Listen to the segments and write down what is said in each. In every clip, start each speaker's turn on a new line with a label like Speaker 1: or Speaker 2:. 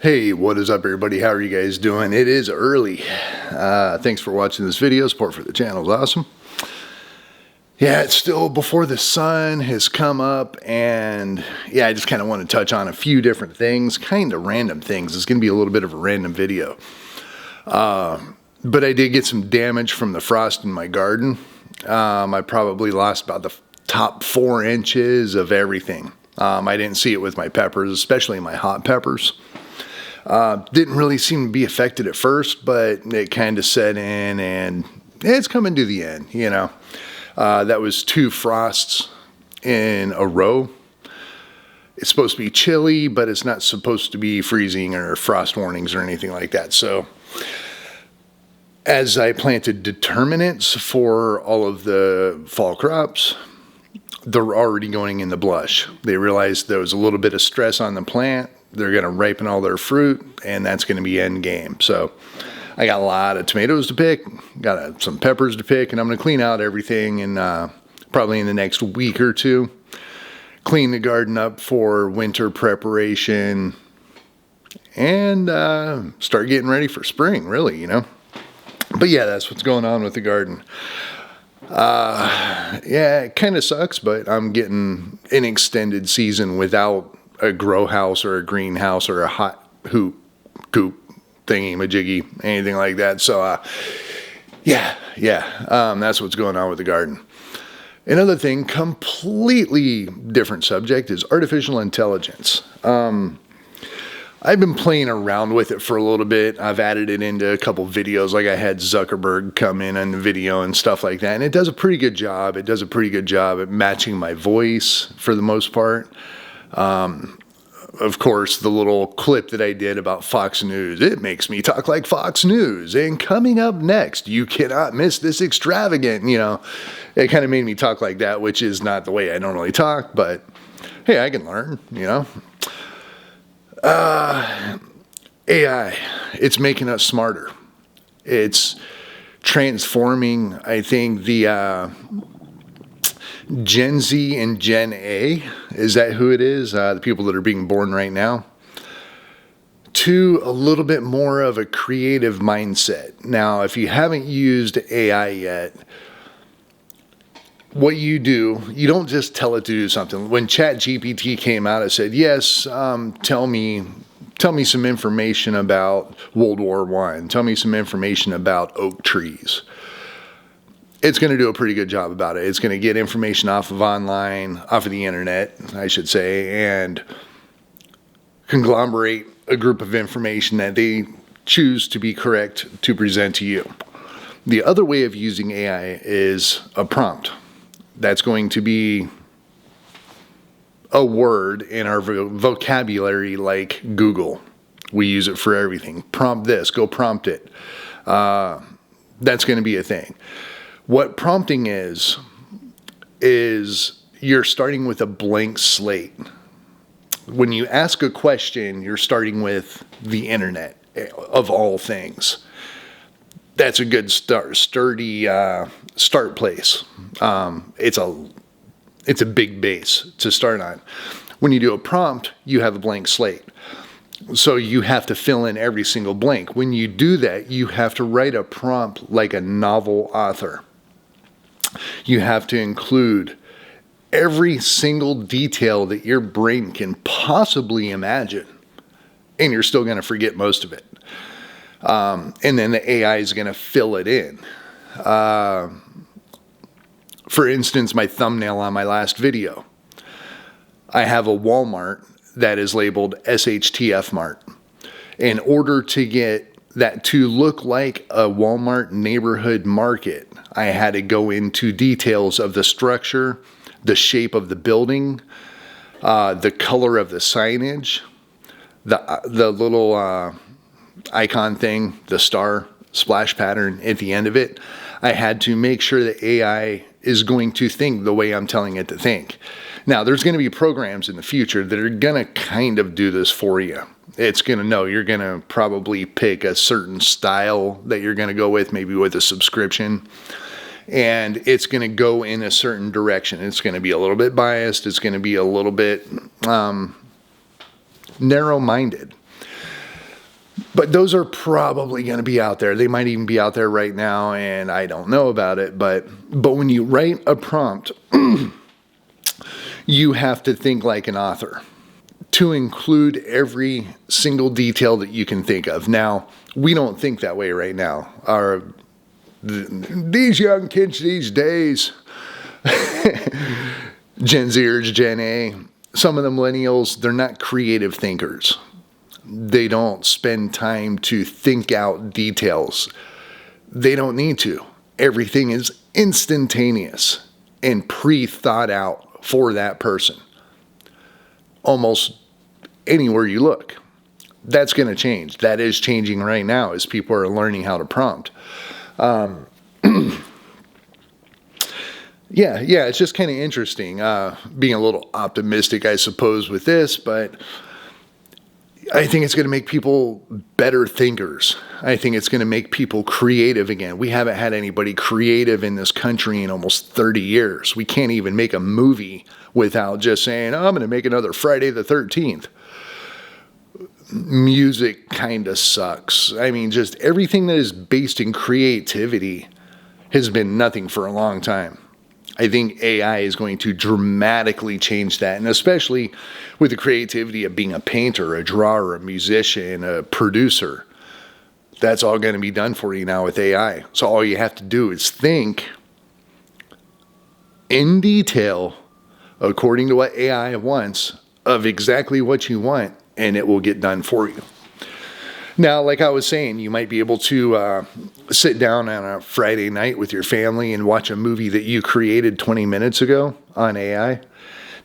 Speaker 1: Hey, what is up everybody? How are you guys doing? It is early. Thanks for watching this video. Support for the channel is awesome. Yeah, it's still before the sun has come up, and yeah, I just kind of want to touch on a few different things, kind of random things. It's going to be a little bit of a random video. But I did get some damage from the frost in my garden. I probably lost about the top 4 inches of everything. I didn't see it with my peppers, especially my hot peppers. Didn't really seem to be affected at first, but it kind of set in, and it's coming to the end, you know. That was 2 frosts in a row. It's supposed to be chilly, but it's not supposed to be freezing or frost warnings or anything like that. So as I planted determinants for all of the fall crops, they're already going in the blush. They realized there was a little bit of stress on the plant. They're going to ripen all their fruit, and that's going to be end game. So I got a lot of tomatoes to pick, got some peppers to pick, and I'm going to clean out everything in probably in the next week or 2. Clean the garden up for winter preparation, and start getting ready for spring, really, you know. But yeah, that's what's going on with the garden. Yeah, it kind of sucks, but I'm getting an extended season without a grow house or a greenhouse or a hot coop thingy majiggy, anything like that. So yeah, that's what's going on with the garden. Another thing, completely different subject, is artificial intelligence. I've been playing around with it for a little bit. I've added it into a couple videos, like I had Zuckerberg come in on the video and stuff like that, and it does a pretty good job. It does a pretty good job at matching my voice for the most part. Of course, the little clip that I did about Fox News, it makes me talk like Fox News. And coming up next, you cannot miss this extravagant, you know. It kind of made me talk like that, which is not the way I normally talk, but hey, I can learn, you know. AI, it's making us smarter. It's transforming, I think, the Gen Z and Gen A, is that who it is? The people that are being born right now, to a little bit more of a creative mindset. Now, if you haven't used AI yet, what you do, you don't just tell it to do something. When ChatGPT came out, it said, yes, tell me some information about World War I. Tell me some information about oak trees. It's going to do a pretty good job about it. It's going to get information off of the internet, I should say, and conglomerate a group of information that they choose to be correct to present to you. The other way of using AI is a prompt. That's going to be a word in our vocabulary, like Google. We use it for everything. Prompt this, go prompt it. That's going to be a thing. What prompting is you're starting with a blank slate. When you ask a question, you're starting with the internet, of all things. That's a good sturdy start place. It's a big base to start on. When you do a prompt, you have a blank slate. So you have to fill in every single blank. When you do that, you have to write a prompt like a novel author. You have to include every single detail that your brain can possibly imagine, and you're still going to forget most of it. And then the AI is going to fill it in. For instance, my thumbnail on my last video, I have a Walmart that is labeled SHTF Mart. In order to get that to look like a Walmart neighborhood market, I had to go into details of the structure, the shape of the building, the color of the signage, the little icon thing, the star splash pattern at the end of it. I had to make sure that AI is going to think the way I'm telling it to think. Now, there's going to be programs in the future that are going to kind of do this for you. It's going to know, you're going to probably pick a certain style that you're going to go with, maybe with a subscription. And it's going to go in a certain direction. It's going to be a little bit biased. It's going to be a little bit narrow-minded. But those are probably going to be out there. They might even be out there right now, and I don't know about it. But when you write a prompt, you have to think like an author to include every single detail that you can think of. Now, we don't think that way right now. These young kids these days, Gen Zers, Gen A, some of the millennials, they're not creative thinkers. They don't spend time to think out details. They don't need to. Everything is instantaneous and pre-thought out for that person. Almost anywhere you look. That's going to change. That is changing right now as people are learning how to prompt. Yeah, it's just kind of interesting. Being a little optimistic, I suppose, with this, but I think it's going to make people better thinkers. I think it's going to make people creative again. We haven't had anybody creative in this country in almost 30 years. We can't even make a movie without just saying, oh, I'm going to make another Friday the 13th. Music kind of sucks. I mean, just everything that is based in creativity has been nothing for a long time. I think AI is going to dramatically change that, and especially with the creativity of being a painter, a drawer, a musician, a producer. That's all going to be done for you now with AI. So all you have to do is think in detail, according to what AI wants, of exactly what you want, and it will get done for you. Now, like I was saying, you might be able to sit down on a Friday night with your family and watch a movie that you created 20 minutes ago on AI.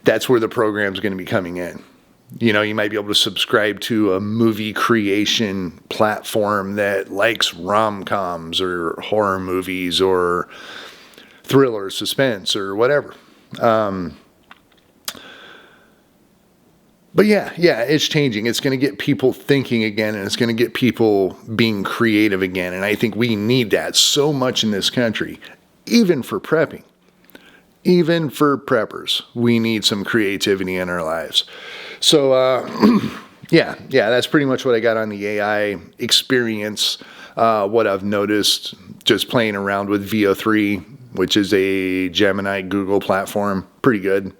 Speaker 1: That's where the program's going to be coming in. You know, you might be able to subscribe to a movie creation platform that likes rom-coms or horror movies or thriller, suspense, or whatever. But yeah, it's changing. It's going to get people thinking again, and it's going to get people being creative again. And I think we need that so much in this country, even for prepping. Even for preppers, we need some creativity in our lives. So, yeah, that's pretty much what I got on the AI experience. What I've noticed just playing around with VO3, which is a Gemini Google platform. Pretty good.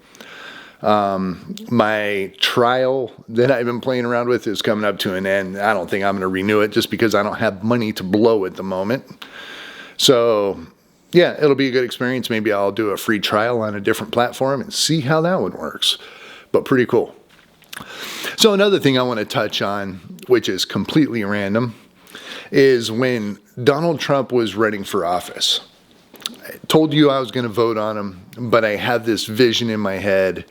Speaker 1: My trial that I've been playing around with is coming up to an end. I don't think I'm going to renew it just because I don't have money to blow at the moment. So, yeah, it'll be a good experience. Maybe I'll do a free trial on a different platform and see how that one works. But pretty cool. So another thing I want to touch on, which is completely random, is when Donald Trump was running for office. I told you I was going to vote on him, but I have this vision in my head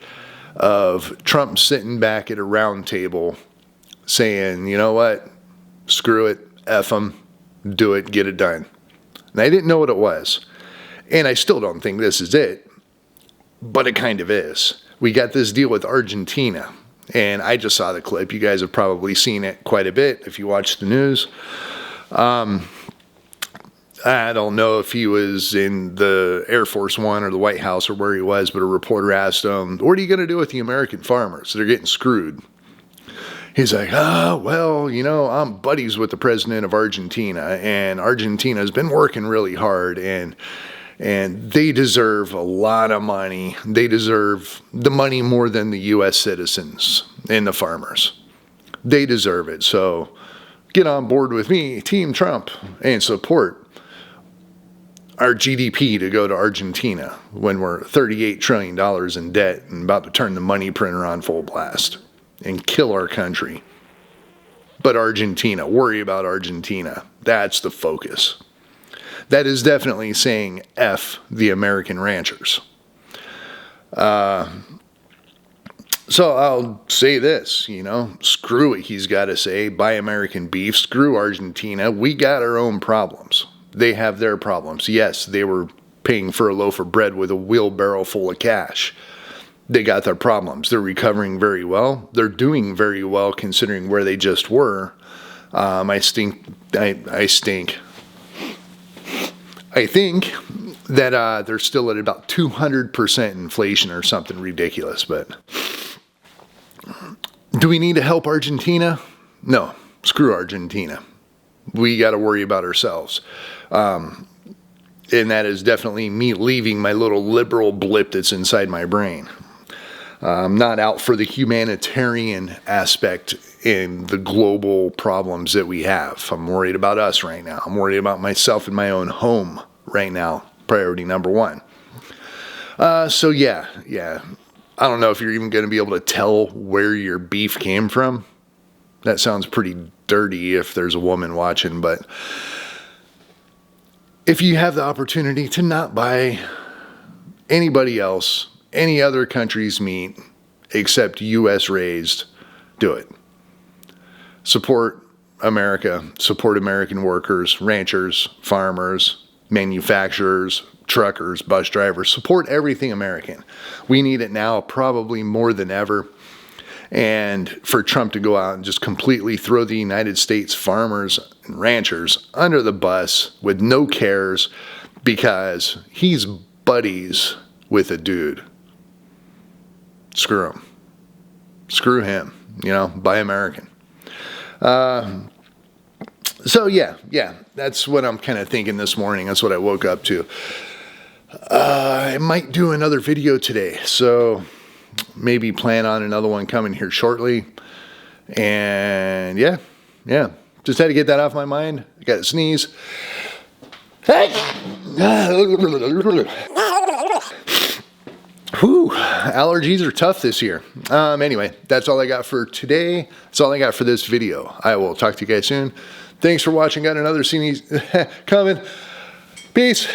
Speaker 1: of Trump sitting back at a round table saying, you know what, screw it, F him, do it, get it done. And I didn't know what it was. And I still don't think this is it, but it kind of is. We got this deal with Argentina, and I just saw the clip. You guys have probably seen it quite a bit if you watch the news. I don't know if he was in the Air Force One or the White House or where he was, but a reporter asked him, what are you going to do with the American farmers? They're getting screwed. He's like, well, you know, I'm buddies with the president of Argentina, and Argentina's been working really hard, and they deserve a lot of money. They deserve the money more than the U.S. citizens and the farmers. They deserve it. So get on board with me, Team Trump, and support our GDP to go to Argentina when we're $38 trillion in debt and about to turn the money printer on full blast and kill our country. But Argentina, worry about Argentina. That's the focus. That is definitely saying F the American ranchers. So I'll say this, you know, screw it, he's got to say, buy American beef, screw Argentina. We got our own problems. They have their problems. Yes, they were paying for a loaf of bread with a wheelbarrow full of cash. They got their problems. They're recovering very well. They're doing very well considering where they just were. I think that they're still at about 200% inflation or something ridiculous. But do we need to help Argentina? No. Screw Argentina. We got to worry about ourselves. And that is definitely me leaving my little liberal blip that's inside my brain. I'm not out for the humanitarian aspect in the global problems that we have. I'm worried about us right now. I'm worried about myself in my own home right now. Priority number one. So yeah. I don't know if you're even going to be able to tell where your beef came from. That sounds pretty dirty if there's a woman watching, but if you have the opportunity to not buy anybody else, any other country's meat except U.S. raised, do it. Support America, support American workers, ranchers, farmers, manufacturers, truckers, bus drivers, support everything American. We need it now probably more than ever. And for Trump to go out and just completely throw the United States farmers and ranchers under the bus with no cares because he's buddies with a dude. Screw him. Screw him. Buy American. So yeah, that's what I'm kind of thinking this morning. That's what I woke up to. I might do another video today, so maybe plan on another one coming here shortly. And yeah, just had to get that off my mind. I got to sneeze. Whew, allergies are tough this year. Anyway, that's all I got for today. That's all I got for this video. I will talk to you guys soon. Thanks for watching. Got another sneeze coming. Peace.